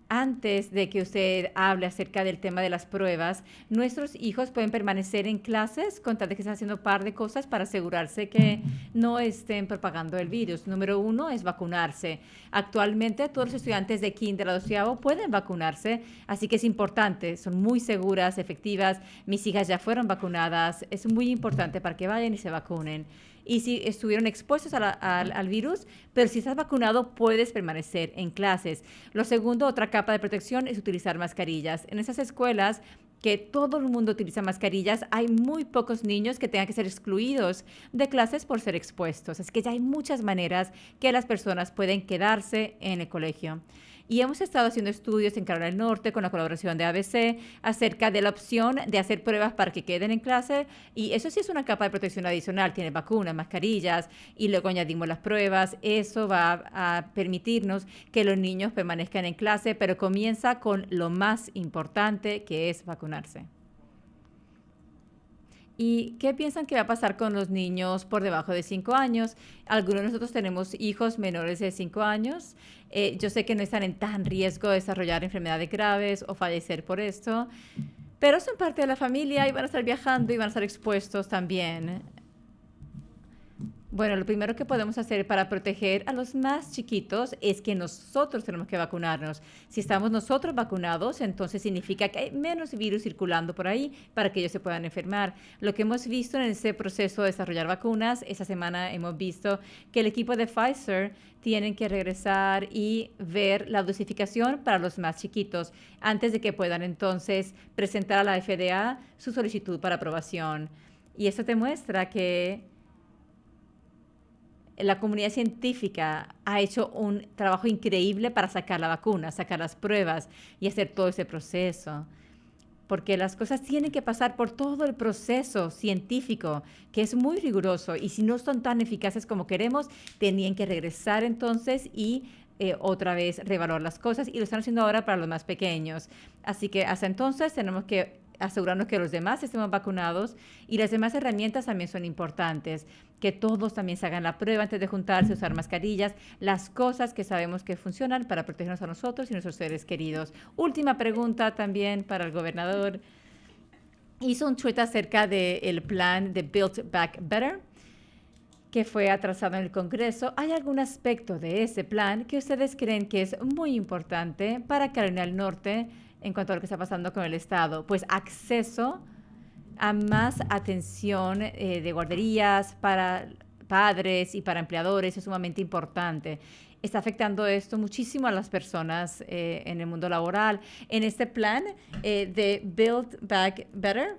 antes de que usted hable acerca del tema de las pruebas, nuestros hijos pueden permanecer en clases con tal de que estén haciendo un par de cosas para asegurarse que no estén propagando el virus. Número 1 es vacunarse. Actualmente todos los estudiantes de kinder a 12avo pueden vacunarse, así que es importante, son muy seguras, efectivas. Mis hijas ya fueron vacunadas, es muy importante para que vayan y se vacunen. Y si estuvieron expuestos al virus, pero si estás vacunado, puedes permanecer en clases. Lo segundo, otra capa de protección, es utilizar mascarillas. En esas escuelas que todo el mundo utiliza mascarillas, hay muy pocos niños que tengan que ser excluidos de clases por ser expuestos. Así que ya hay muchas maneras que las personas pueden quedarse en el colegio. Y hemos estado haciendo estudios en Carolina del Norte con la colaboración de ABC acerca de la opción de hacer pruebas para que queden en clase. Y eso sí es una capa de protección adicional. Tiene vacunas, mascarillas y luego añadimos las pruebas. Eso va a permitirnos que los niños permanezcan en clase, pero comienza con lo más importante, que es vacunarse. ¿Y qué piensan que va a pasar con los niños por debajo de 5 años? Algunos de nosotros tenemos hijos menores de 5 años. Yo sé que no están en tan riesgo de desarrollar enfermedades graves o fallecer por esto, pero son parte de la familia y van a estar viajando y van a estar expuestos también. Bueno, lo primero que podemos hacer para proteger a los más chiquitos es que nosotros tenemos que vacunarnos. Si estamos nosotros vacunados, entonces significa que hay menos virus circulando por ahí para que ellos se puedan enfermar. Lo que hemos visto en ese proceso de desarrollar vacunas, esta semana hemos visto que el equipo de Pfizer tienen que regresar y ver la dosificación para los más chiquitos antes de que puedan entonces presentar a la FDA su solicitud para aprobación. Y eso demuestra que la comunidad científica ha hecho un trabajo increíble para sacar la vacuna, sacar las pruebas y hacer todo ese proceso. Porque las cosas tienen que pasar por todo el proceso científico, que es muy riguroso. Y si no son tan eficaces como queremos, tenían que regresar entonces y otra vez reevaluar las cosas. Y lo están haciendo ahora para los más pequeños. Así que hasta entonces tenemos que asegurarnos que los demás estemos vacunados y las demás herramientas también son importantes, que todos también se hagan la prueba antes de juntarse, usar mascarillas, las cosas que sabemos que funcionan para protegernos a nosotros y nuestros seres queridos. Última pregunta también para el gobernador. Hizo un tweet acerca del plan de Build Back Better, que fue atrasado en el Congreso. ¿Hay algún aspecto de ese plan que ustedes creen que es muy importante para Carolina del Norte en cuanto a lo que está pasando con el Estado? Pues acceso a más atención de guarderías para padres y para empleadores es sumamente importante. Está afectando esto muchísimo a las personas en el mundo laboral. En este plan de Build Back Better,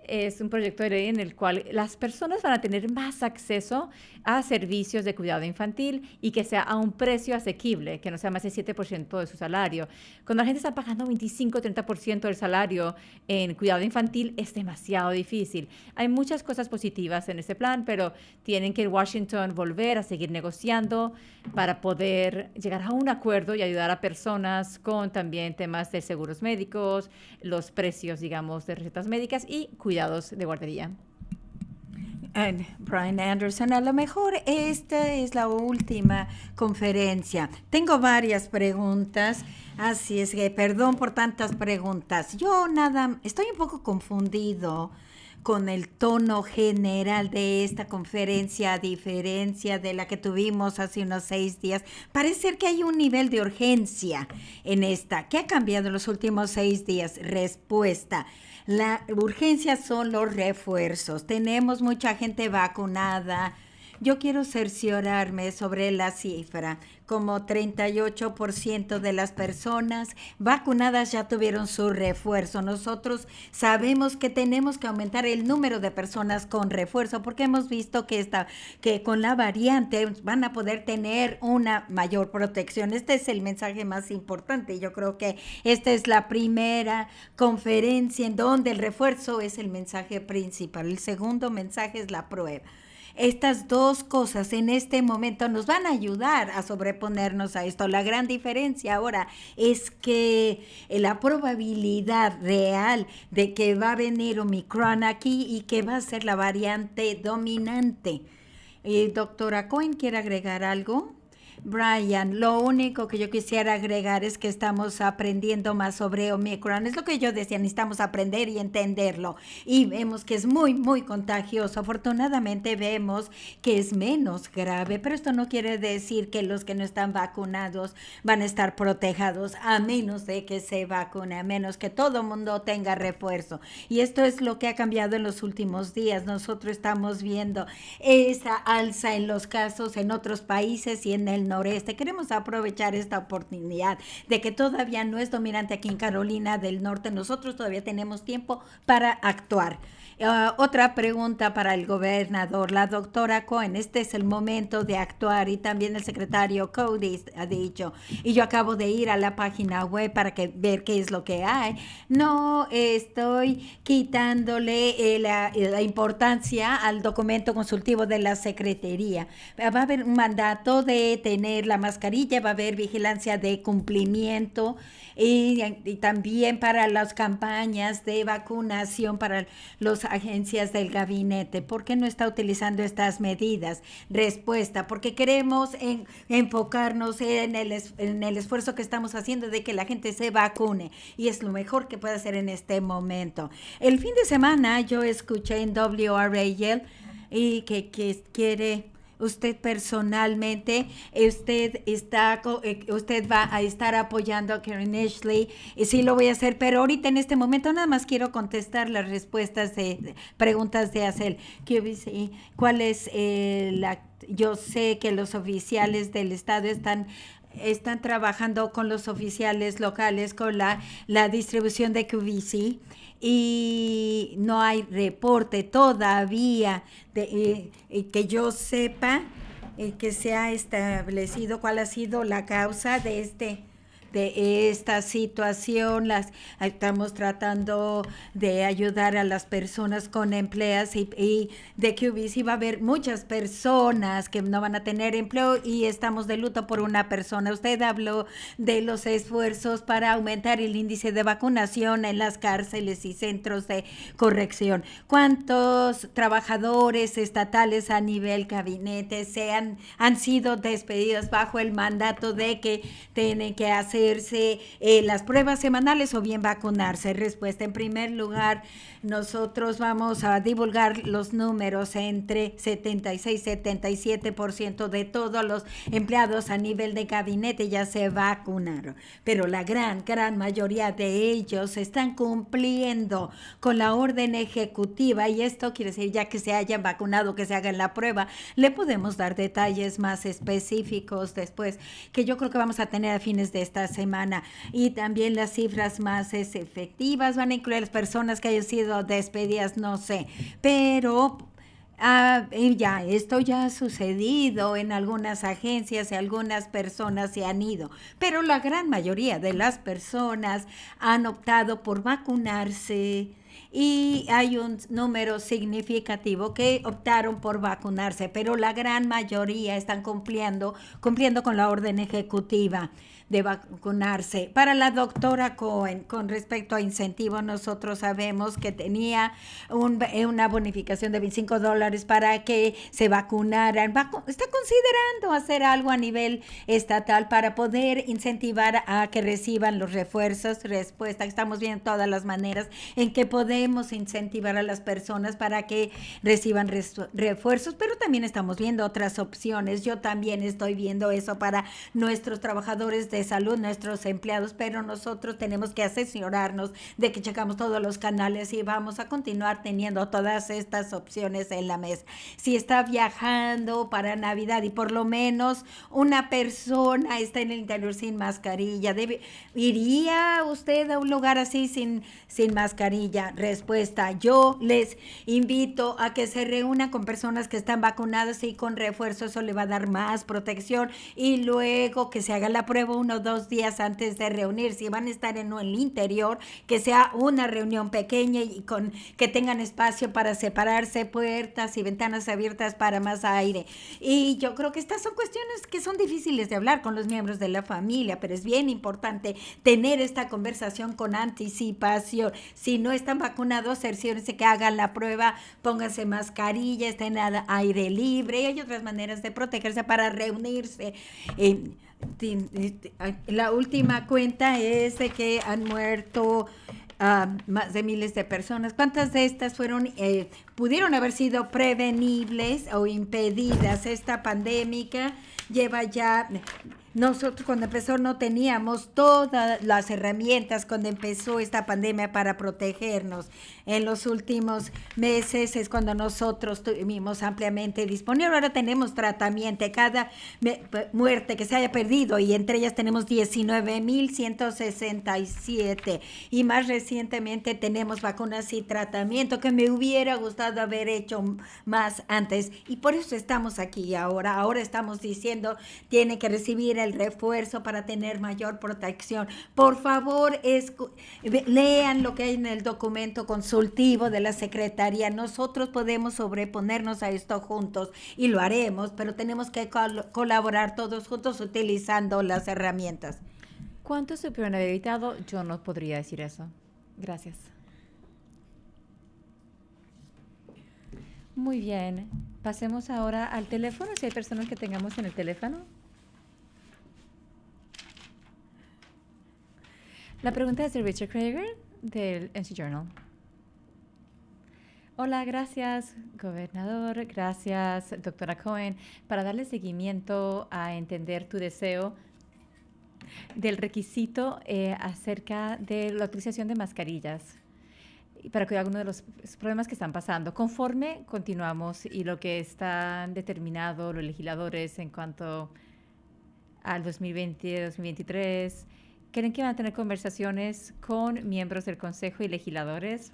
es un proyecto de ley en el cual las personas van a tener más acceso a servicios de cuidado infantil y que sea a un precio asequible, que no sea más del 7% de su salario. Cuando la gente está pagando 25-30% del salario en cuidado infantil, es demasiado difícil. Hay muchas cosas positivas en este plan, pero tienen que en Washington volver a seguir negociando para poder llegar a un acuerdo y ayudar a personas con también temas de seguros médicos, los precios, digamos, de recetas médicas y cuidados de guardería. Brian Anderson, a lo mejor esta es la última conferencia. Tengo varias preguntas, así es que perdón por tantas preguntas. Estoy un poco confundido con el tono general de esta conferencia, a diferencia de la que tuvimos hace unos 6 días. Parece ser que hay un nivel de urgencia en esta. ¿Qué ha cambiado en los últimos 6 días? Respuesta. La urgencia son los refuerzos. Tenemos mucha gente vacunada. Yo quiero cerciorarme sobre la cifra. Como 38% de las personas vacunadas ya tuvieron su refuerzo. Nosotros sabemos que tenemos que aumentar el número de personas con refuerzo porque hemos visto que con la variante van a poder tener una mayor protección. Este es el mensaje más importante. Yo creo que esta es la primera conferencia en donde el refuerzo es el mensaje principal. El segundo mensaje es la prueba. Estas dos cosas en este momento nos van a ayudar a sobreponernos a esto. La gran diferencia ahora es que la probabilidad real de que va a venir Omicron aquí y que va a ser la variante dominante. Doctora Cohen, ¿quiere agregar algo? Brian, lo único que yo quisiera agregar es que estamos aprendiendo más sobre Omicron. Es lo que yo decía, necesitamos aprender y entenderlo. Y vemos que es muy, muy contagioso. Afortunadamente vemos que es menos grave, pero esto no quiere decir que los que no están vacunados van a estar protegidos a menos de que se vacune, a menos que todo el mundo tenga refuerzo. Y esto es lo que ha cambiado en los últimos días. Nosotros estamos viendo esa alza en los casos en otros países y en el noreste. Queremos aprovechar esta oportunidad de que todavía no es dominante aquí en Carolina del Norte. Nosotros todavía tenemos tiempo para actuar. Otra pregunta para el gobernador. La doctora Cohen, este es el momento de actuar, y también el secretario Cody ha dicho, y yo acabo de ir a la página web para ver qué es lo que hay. No estoy quitándole la importancia al documento consultivo de la Secretaría. Va a haber un mandato de tener la mascarilla, va a haber vigilancia de cumplimiento, y también para las campañas de vacunación para las agencias del gabinete. ¿Por qué no está utilizando estas medidas? Respuesta, porque queremos enfocarnos en el esfuerzo que estamos haciendo de que la gente se vacune, y es lo mejor que puede hacer en este momento. El fin de semana yo escuché en WRAL y que quiere... Usted personalmente, usted va a estar apoyando a Karen Ashley, y sí lo voy a hacer, pero ahorita en este momento nada más quiero contestar las respuestas de preguntas de Acel. ¿Cuál es yo sé que los oficiales del estado están trabajando con los oficiales locales con la distribución de QVC, y no hay reporte todavía que yo sepa que se ha establecido cuál ha sido la causa de esta situación. Estamos tratando de ayudar a las personas con empleos, y de QVC va a haber muchas personas que no van a tener empleo, y estamos de luto por una persona. Usted habló de los esfuerzos para aumentar el índice de vacunación en las cárceles y centros de corrección. ¿Cuántos trabajadores estatales a nivel gabinete han sido despedidos bajo el mandato de que tienen que hacer las pruebas semanales o bien vacunarse? Respuesta, en primer lugar, nosotros vamos a divulgar los números. Entre 76 y 77% de todos los empleados a nivel de gabinete ya se vacunaron, pero la gran mayoría de ellos están cumpliendo con la orden ejecutiva, y esto quiere decir ya que se hayan vacunado, que se hagan la prueba. Le podemos dar detalles más específicos después, que yo creo que vamos a tener a fines de esta semana, y también las cifras más efectivas van a incluir las personas que hayan sido despedidas, no sé, pero esto ya ha sucedido en algunas agencias, y algunas personas se han ido, pero la gran mayoría de las personas han optado por vacunarse, y hay un número significativo que optaron por vacunarse, pero la gran mayoría están cumpliendo con la orden ejecutiva de vacunarse. Para la doctora Cohen, con respecto a incentivos, nosotros sabemos que tenía una bonificación de $25 para que se vacunaran. Está considerando hacer algo a nivel estatal para poder incentivar a que reciban los refuerzos. Respuesta, estamos viendo todas las maneras en que podemos incentivar a las personas para que reciban refuerzos, pero también estamos viendo otras opciones. Yo también estoy viendo eso para nuestros trabajadores de salud, nuestros empleados, pero nosotros tenemos que asesorarnos de que checamos todos los canales, y vamos a continuar teniendo todas estas opciones en la mesa. Si está viajando para Navidad y por lo menos una persona está en el interior sin mascarilla, ¿iría usted a un lugar así sin mascarilla? Respuesta, yo les invito a que se reúnan con personas que están vacunadas y con refuerzo. Eso le va a dar más protección, y luego que se haga la prueba 1 o 2 días antes de reunirse. Si van a estar en el interior, que sea una reunión pequeña y que tengan espacio para separarse, puertas y ventanas abiertas para más aire. Y yo creo que estas son cuestiones que son difíciles de hablar con los miembros de la familia, pero es bien importante tener esta conversación con anticipación. Si no están vacunados, cerciórense que hagan la prueba, pónganse mascarilla, estén al aire libre, y hay otras maneras de protegerse para reunirse. La última cuenta es de que han muerto más de miles de personas. ¿Cuántas de estas pudieron haber sido prevenibles o impedidas? Esta pandemia lleva ya. Nosotros cuando empezó no teníamos todas las herramientas cuando empezó esta pandemia para protegernos. En los últimos meses es cuando nosotros tuvimos ampliamente disponible. Ahora tenemos tratamiento. Cada muerte que se haya perdido, y entre ellas tenemos 19,167. Y más recientemente tenemos vacunas y tratamiento que me hubiera gustado haber hecho más antes. Y por eso estamos aquí ahora. Ahora estamos diciendo, tienen que recibir el refuerzo para tener mayor protección. Por favor, lean lo que hay en el documento consultivo de la Secretaría.Nosotros podemos sobreponernos a esto juntos y lo haremos, pero tenemos que colaborar todos juntos utilizando las herramientas. ¿Cuánto se pudieron haber evitado? Yo no podría decir eso. Gracias. Muy bien. Pasemos ahora al teléfono, si hay personas que tengamos en el teléfono. La pregunta es de Richard Krager, del NC Journal. Hola, gracias, gobernador. Gracias, doctora Cohen, para darle seguimiento a entender tu deseo del requisito acerca de la utilización de mascarillas para cuidar algunos de los problemas que están pasando. Conforme continuamos y lo que están determinado los legisladores en cuanto al 2020-2023, ¿creen que van a tener conversaciones con miembros del Consejo y legisladores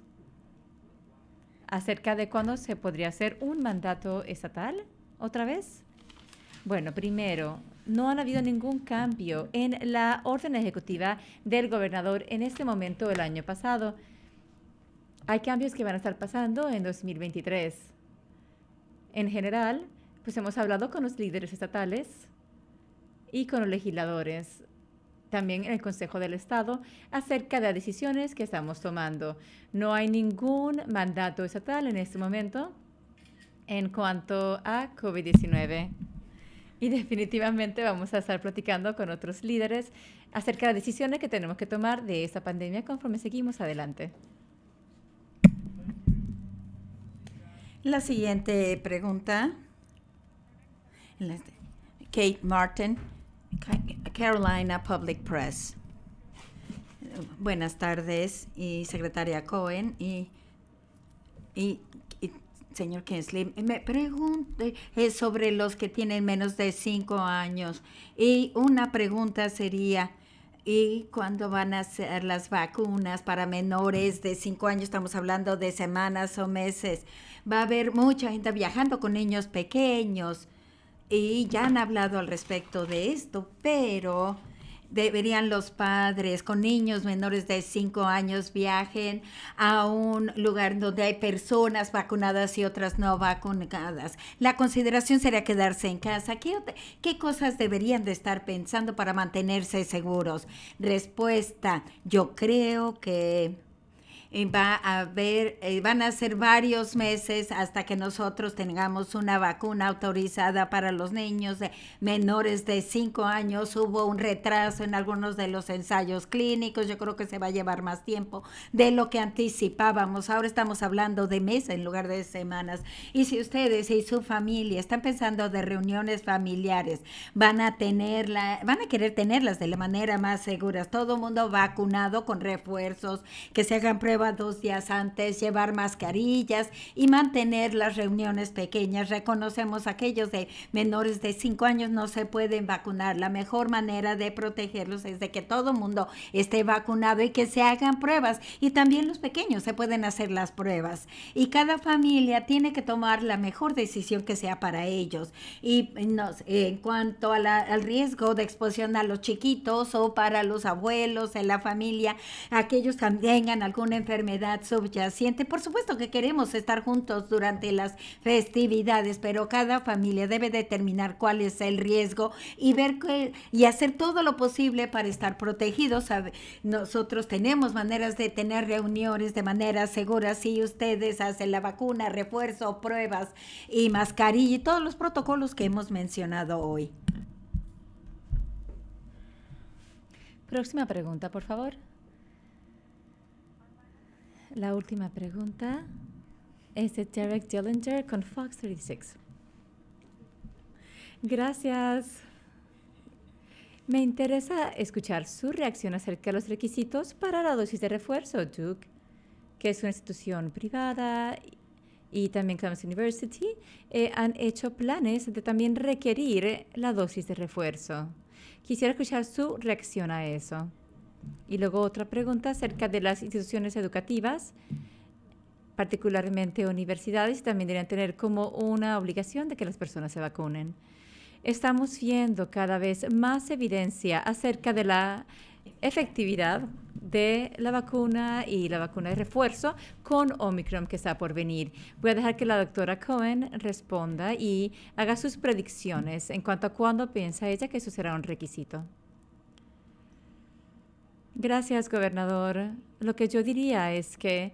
acerca de cuándo se podría hacer un mandato estatal otra vez? Bueno, primero, no ha habido ningún cambio en la orden ejecutiva del gobernador en este momento el año pasado. Hay cambios que van a estar pasando en 2023. En general, pues hemos hablado con los líderes estatales y con los legisladores, también en el Consejo del Estado, acerca de las decisiones que estamos tomando. No hay ningún mandato estatal en este momento en cuanto a COVID-19. Y definitivamente vamos a estar platicando con otros líderes acerca de las decisiones que tenemos que tomar de esta pandemia conforme seguimos adelante. La siguiente pregunta. Kate Martin, Carolina Public Press. Buenas tardes, y secretaria Cohen y señor Kinsley. Me pregunto sobre los que tienen menos de 5 años. Y una pregunta sería, ¿y cuándo van a ser las vacunas para menores de 5 años? Estamos hablando de semanas o meses. Va a haber mucha gente viajando con niños pequeños. Y ya han hablado al respecto de esto, pero deberían los padres con niños menores de 5 años viajen a un lugar donde hay personas vacunadas y otras no vacunadas. La consideración sería quedarse en casa. ¿Qué cosas deberían de estar pensando para mantenerse seguros? Respuesta, yo creo que van a ser varios meses hasta que nosotros tengamos una vacuna autorizada para los niños menores de 5 años. Hubo un retraso en algunos de los ensayos clínicos. Yo creo que se va a llevar más tiempo de lo que anticipábamos. Ahora estamos hablando de meses en lugar de semanas. Y si ustedes y su familia están pensando de reuniones familiares, van a querer tenerlas de la manera más segura. Todo el mundo vacunado con refuerzos, que se hagan pruebas 2 días antes, llevar mascarillas y mantener las reuniones pequeñas. Reconocemos aquellos de menores de 5 años no se pueden vacunar. La mejor manera de protegerlos es de que todo el mundo esté vacunado y que se hagan pruebas. Y también los pequeños se pueden hacer las pruebas. Y cada familia tiene que tomar la mejor decisión que sea para ellos. Y en cuanto al riesgo de exposición a los chiquitos o para los abuelos en la familia, aquellos que tengan alguna enfermedad subyacente. Por supuesto que queremos estar juntos durante las festividades, pero cada familia debe determinar cuál es el riesgo y y hacer todo lo posible para estar protegidos. Nosotros tenemos maneras de tener reuniones de manera segura si ustedes hacen la vacuna, refuerzo, pruebas y mascarilla y todos los protocolos que hemos mencionado hoy. Próxima pregunta, por favor. La última pregunta es de Derek Dillinger con Fox 36. Gracias. Me interesa escuchar su reacción acerca de los requisitos para la dosis de refuerzo, Duke, que es una institución privada y también Clemson University han hecho planes de también requerir la dosis de refuerzo. Quisiera escuchar su reacción a eso. Y luego otra pregunta acerca de las instituciones educativas, particularmente universidades, también deberían tener como una obligación de que las personas se vacunen. Estamos viendo cada vez más evidencia acerca de la efectividad de la vacuna y la vacuna de refuerzo con Omicron que está por venir. Voy a dejar que la doctora Cohen responda y haga sus predicciones en cuanto a cuándo piensa ella que eso será un requisito. Gracias, gobernador. Lo que yo diría es que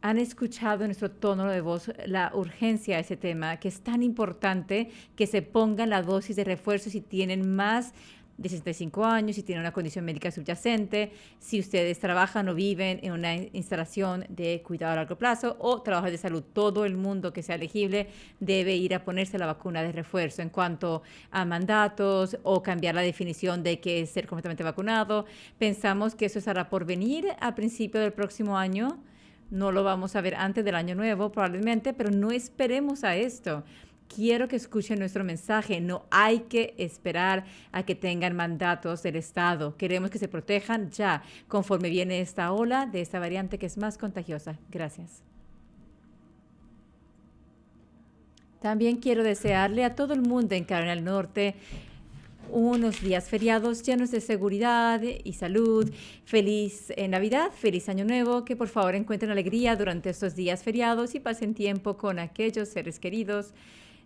han escuchado en nuestro tono de voz la urgencia de ese tema, que es tan importante que se pongan la dosis de refuerzo si tienen más de 65 años, si tienen una condición médica subyacente, si ustedes trabajan o viven en una instalación de cuidado a largo plazo o trabajan de salud. Todo el mundo que sea elegible debe ir a ponerse la vacuna de refuerzo. En cuanto a mandatos o cambiar la definición de qué es ser completamente vacunado, pensamos que eso estará por venir a principio del próximo año. No lo vamos a ver antes del año nuevo probablemente, pero no esperemos a esto. Quiero que escuchen nuestro mensaje. No hay que esperar a que tengan mandatos del Estado. Queremos que se protejan ya conforme viene esta ola de esta variante que es más contagiosa. Gracias. También quiero desearle a todo el mundo en Carolina del Norte unos días feriados llenos de seguridad y salud. Feliz Navidad, feliz Año Nuevo, que por favor encuentren alegría durante estos días feriados y pasen tiempo con aquellos seres queridos.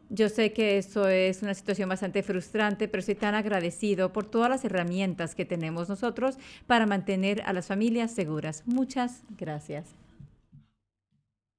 Yo sé que eso es una situación bastante frustrante, pero estoy tan agradecido por todas las herramientas que tenemos nosotros para mantener a las familias seguras. Muchas gracias.